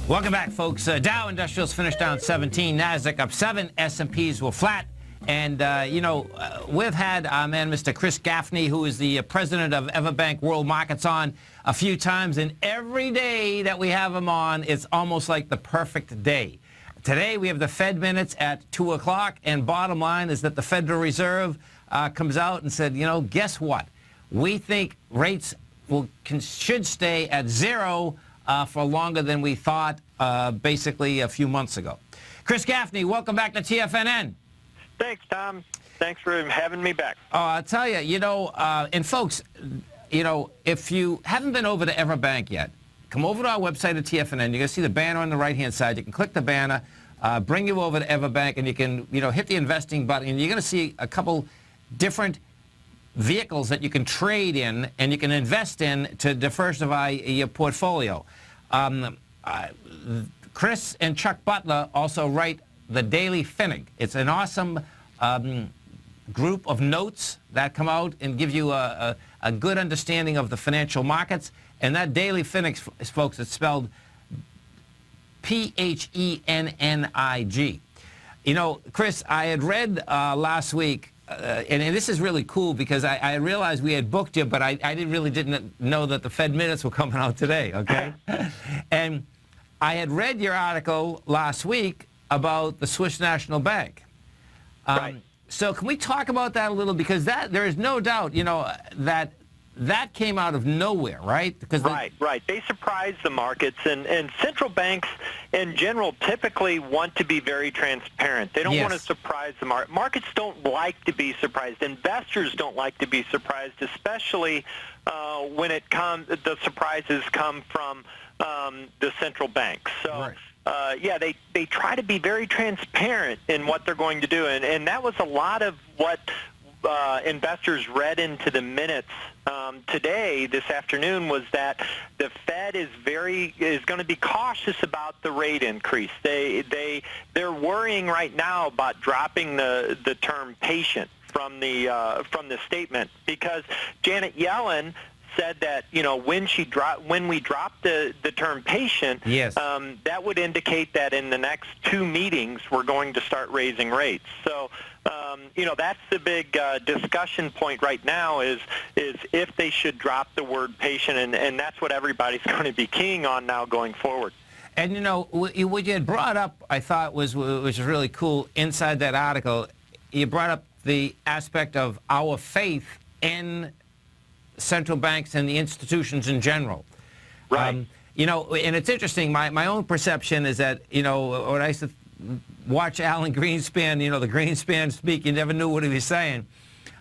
Welcome back, folks. Dow Industrials finished down 17, NASDAQ up 7, S&Ps were flat. And, we've had our man, Mr. Chris Gaffney, who is the president of EverBank World Markets, on a few times. And every day that we have him on, it's almost like the perfect day. Today, we have the Fed minutes at 2 o'clock. And bottom line is that the Federal Reserve comes out and said, guess what? We think rates should stay at zero for longer than we thought, basically a few months ago. Chris Gaffney, welcome back to TFNN. Thanks, Tom. Thanks for having me back. I'll tell you, and folks, if you haven't been over to EverBank yet, come over to our website at TFNN. You're going to see the banner on the right-hand side. You can click the banner, bring you over to EverBank, and you can, hit the investing button, and you're going to see a couple different vehicles that you can trade in and you can invest in to diversify your portfolio. Chris and Chuck Butler also write the Daily Finnig. It's an awesome group of notes that come out and give you a good understanding of the financial markets. And that Daily Finnig, folks, it's spelled P-H-E-N-N-I-G. Chris, I had read last week, and this is really cool because I realized we had booked you, but I didn't know that the Fed minutes were coming out today, okay? And I had read your article last week about the Swiss National Bank. Right. So can we talk about that a little? Because there is no doubt, that came out of nowhere, right? Because right. They surprised the markets, and central banks in general typically want to be very transparent. They don't want to surprise the market. Markets don't like to be surprised. Investors don't like to be surprised, especially when the surprises come from the central banks. So. Right. They try to be very transparent in what they're going to do, and that was a lot of what investors read into the minutes today, this afternoon, was that the Fed is going to be cautious about the rate increase. They're worrying right now about dropping the term patient from the statement, because Janet Yellen said that when we dropped the term patient, that would indicate that in the next 2 meetings we're going to start raising rates. So that's the big discussion point right now is if they should drop the word patient, and that's what everybody's going to be keying on now going forward. And what you had brought up, I thought was really cool inside that article. You brought up the aspect of our faith in central banks and the institutions in general. Right. And it's interesting. My own perception is that, when I used to watch Alan Greenspan, the Greenspan speak, you never knew what he was saying.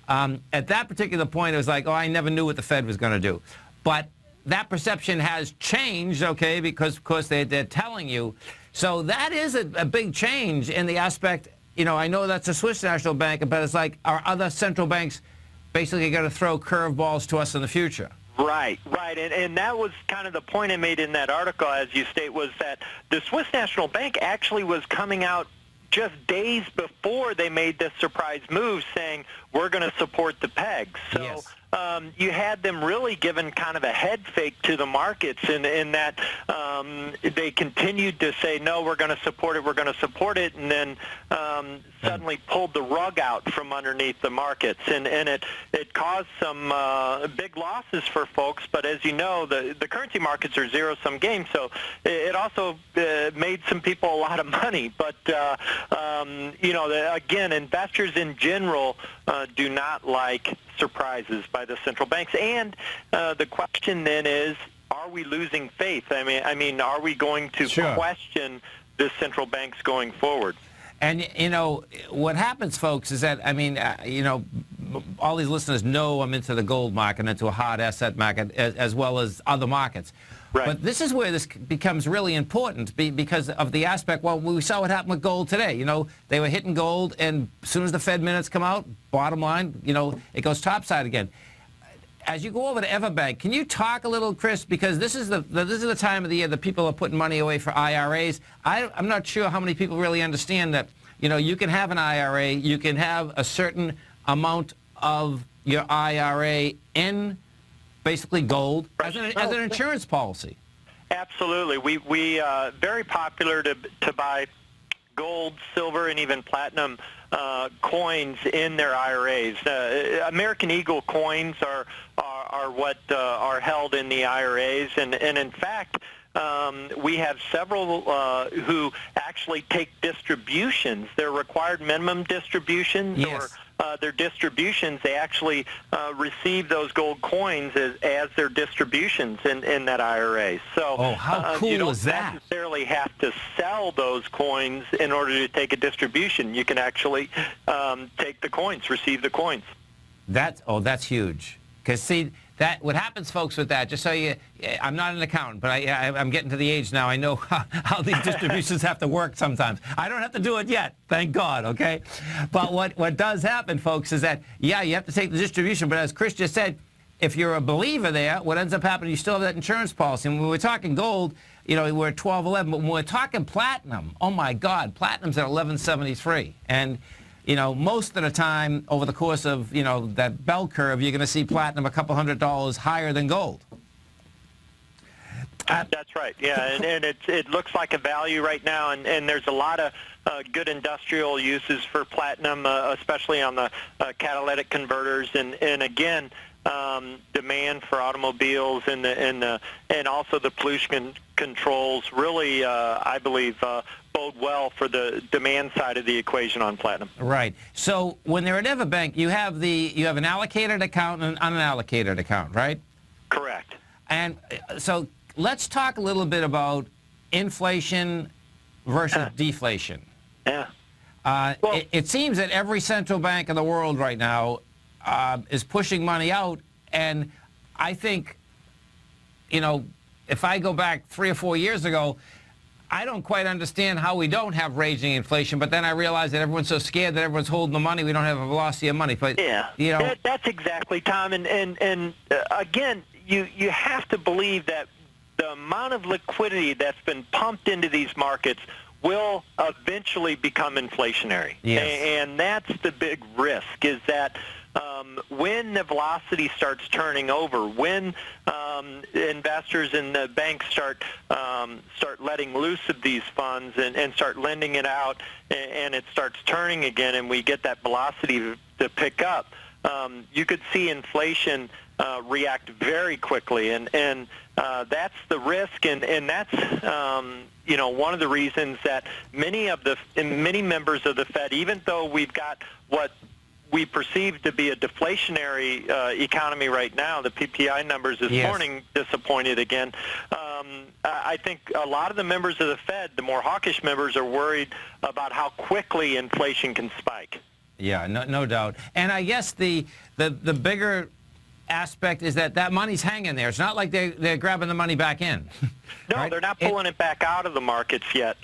At that particular point, it was like, I never knew what the Fed was going to do. But that perception has changed, okay, because, of course, they're telling you. So that is a big change in the aspect. I know that's a Swiss National Bank, but it's like, are other central banks basically going to throw curveballs to us in the future? Right. And that was kind of the point I made in that article, as you state, was that the Swiss National Bank actually was coming out just days before they made this surprise move saying, we're going to support the pegs. So you had them really giving kind of a head fake to the markets in that they continued to say, no, we're going to support it, and then suddenly pulled the rug out from underneath the markets. And it caused some big losses for folks, but as you know, the currency markets are zero-sum game, so it also made some people a lot of money. But, again, investors in general do not like surprises by the central banks. And the question then is, are we losing faith? I mean, are we going to question the central banks going forward? And, what happens, folks, is that, all these listeners know I'm into the gold market, into a hard asset market, as well as other markets. Right. But this is where this becomes really important because of the aspect, well, we saw what happened with gold today. They were hitting gold, and as soon as the Fed minutes come out, bottom line, it goes topside again. As you go over to EverBank, can you talk a little, Chris, because this is the time of the year that people are putting money away for IRAs. I'm not sure how many people really understand that, you can have an IRA, you can have a certain amount of your IRA in basically gold as an insurance policy. Absolutely. We very popular to buy gold, silver, and even platinum coins in their IRAs. American Eagle coins are what are held in the IRAs, and in fact, we have several who actually take distributions. They're required minimum distributions, yes. or their distributions, they actually receive those gold coins as their distributions in that IRA. So how cool you don't is that? necessarily have to sell those coins in order to take a distribution. You can actually take the coins, receive the coins. That's huge. Because see, what happens, folks, with that, just so I'm not an accountant, but I'm getting to the age now. I know how these distributions have to work sometimes. I don't have to do it yet, thank God, okay? But what does happen, folks, is that, yeah, you have to take the distribution, but as Chris just said, if you're a believer there, what ends up happening, you still have that insurance policy. And when we're talking gold, we're at 12.11, but when we're talking platinum, oh my God, platinum's at 11.73. And most of the time, over the course of, that bell curve, you're going to see platinum a couple $100 higher than gold. That's right, yeah, and it looks like a value right now, and there's a lot of good industrial uses for platinum, especially on the catalytic converters, and again, demand for automobiles and also the pollution controls really, I believe, bode well for the demand side of the equation on platinum. Right. So when they're at EverBank, you have an allocated account and an unallocated account, right? Correct. And so let's talk a little bit about inflation versus deflation. Yeah. Well, it seems that every central bank in the world right now is pushing money out, and I think, if I go back 3 or 4 years ago, I don't quite understand how we don't have raging inflation, but then I realize that everyone's so scared that everyone's holding the money, we don't have a velocity of money. But yeah, that's exactly, Tom. And again, you have to believe that the amount of liquidity that's been pumped into these markets will eventually become inflationary. Yes. And that's the big risk, is that when the velocity starts turning over, when investors and the banks start letting loose of these funds and start lending it out, and it starts turning again, and we get that velocity to pick up, you could see inflation react very quickly, and that's the risk, and that's one of the reasons that many members of the Fed, even though we've got what we perceive to be a deflationary economy right now, the PPI numbers this morning disappointed again. I think a lot of the members of the Fed, the more hawkish members, are worried about how quickly inflation can spike. Yeah, no doubt. And I guess the bigger aspect is that money's hanging there. It's not like they're grabbing the money back in. No, right? They're not pulling it back out of the markets yet.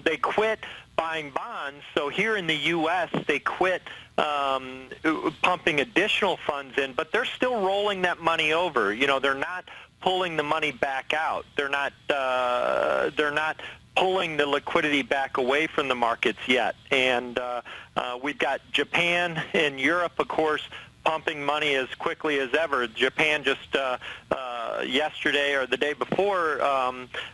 They quit buying bonds. So here in the U.S., they quit pumping additional funds in, but they're still rolling that money over. They're not pulling the money back out. They're not pulling the liquidity back away from the markets yet. And we've got Japan and Europe, of course, pumping money as quickly as ever. Japan just yesterday or the day before,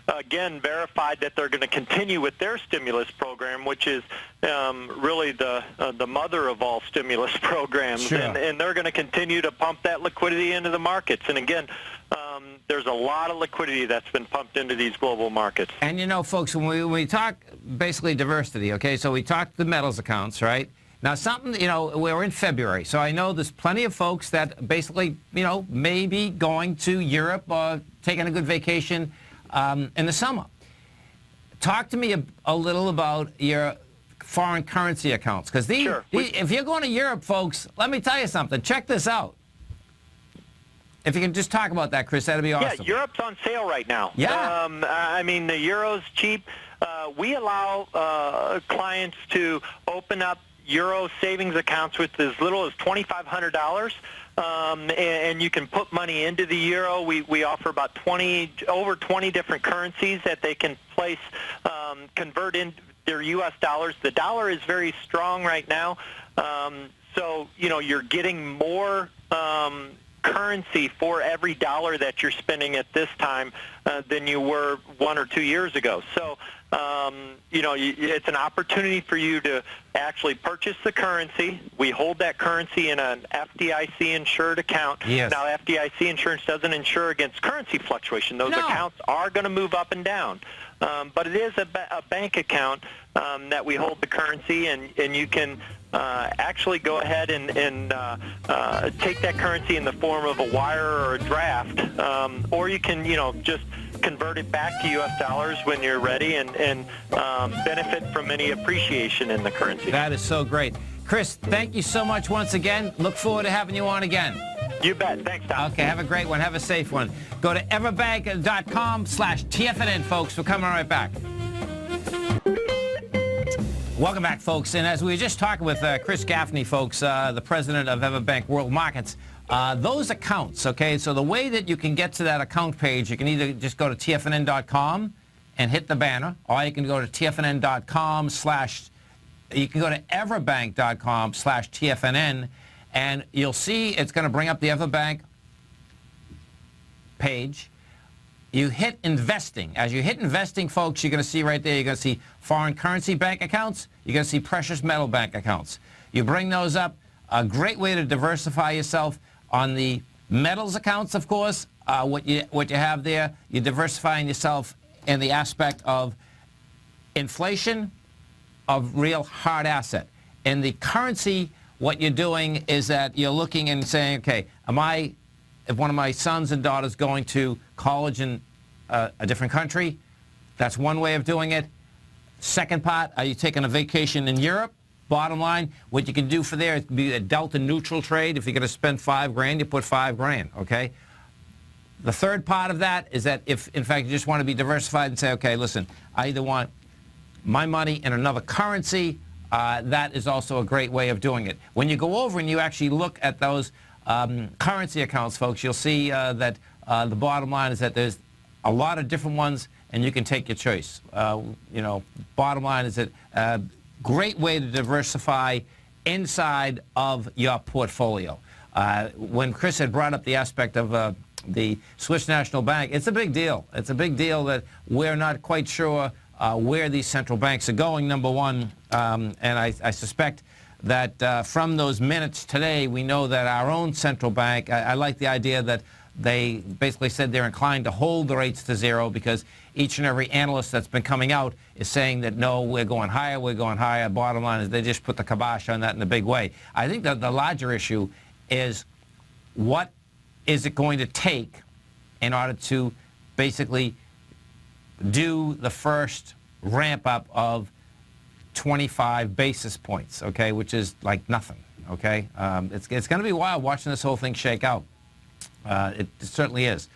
again, verified that they're going to continue with their stimulus program, which is really the mother of all stimulus programs. Sure. And they're going to continue to pump that liquidity into the markets. And again, there's a lot of liquidity that's been pumped into these global markets. And folks, when we talk basically diversity, okay, so we talk the metals accounts, right? Now, we're in February, so I know there's plenty of folks that basically, may be going to Europe or taking a good vacation in the summer. Talk to me a little about your foreign currency accounts, because if you're going to Europe, folks, let me tell you something. Check this out. If you can just talk about that, Chris, that'd be awesome. Yeah, Europe's on sale right now. Yeah. I mean, the euro's cheap. We allow clients to open up Euro savings accounts with as little as $2,500, and you can put money into the Euro. We offer about over 20 different currencies that they can convert in their U.S. dollars. The dollar is very strong right now, so you're getting more currency for every dollar that you're spending at this time than you were 1 or 2 years ago. So, it's an opportunity for you to actually purchase the currency. We hold that currency in an FDIC-insured account. Yes. Now, FDIC insurance doesn't insure against currency fluctuation. Those accounts are going to move up and down. But it is a bank account that we hold the currency, and you can actually go ahead and take that currency in the form of a wire or a draft, or you can, just convert it back to U.S. dollars when you're ready and benefit from any appreciation in the currency. That is so great. Chris, thank you so much once again. Look forward to having you on again. You bet. Thanks, Tom. Okay, have a great one. Have a safe one. Go to everbank.com/TFNN, folks. We're coming right back. Welcome back, folks. And as we were just talking with Chris Gaffney, folks, the president of EverBank World Markets, those accounts, okay, so the way that you can get to that account page, you can either just go to TFNN.com and hit the banner, or you can go to TFNN.com/ you can go to everbank.com/TFNN, and you'll see it's going to bring up the EverBank page. You hit investing. As you hit investing, folks, you're going to see right there, you're going to see foreign currency bank accounts. You're going to see precious metal bank accounts. You bring those up. A great way to diversify yourself on the metals accounts, of course. What you have there, you're diversifying yourself in the aspect of inflation, of real hard asset. In the currency, what you're doing is that you're looking and saying, okay, if one of my sons and daughters going to college in a different country, that's one way of doing it. Second part, are you taking a vacation in Europe? Bottom line, what you can do for there is be a delta neutral trade. If you're going to spend $5,000, you put $5,000, okay? The third part of that is that if, in fact, you just want to be diversified and say, okay, listen, I either want my money in another currency, that is also a great way of doing it. When you go over and you actually look at those currency accounts, folks, you'll see that the bottom line is that there's a lot of different ones, and you can take your choice. Bottom line is that great way to diversify inside of your portfolio. When Chris had brought up the aspect of the Swiss National Bank, it's a big deal. It's a big deal that we're not quite sure where these central banks are going, number one, and I suspect that from those minutes today, we know that our own central bank, I like the idea that they basically said they're inclined to hold the rates to zero because each and every analyst that's been coming out is saying that, no, we're going higher, we're going higher. Bottom line is they just put the kibosh on that in a big way. I think that the larger issue is what is it going to take in order to basically do the first ramp up of 25 basis points, okay, which is like nothing, okay? It's going to be wild watching this whole thing shake out. It certainly is.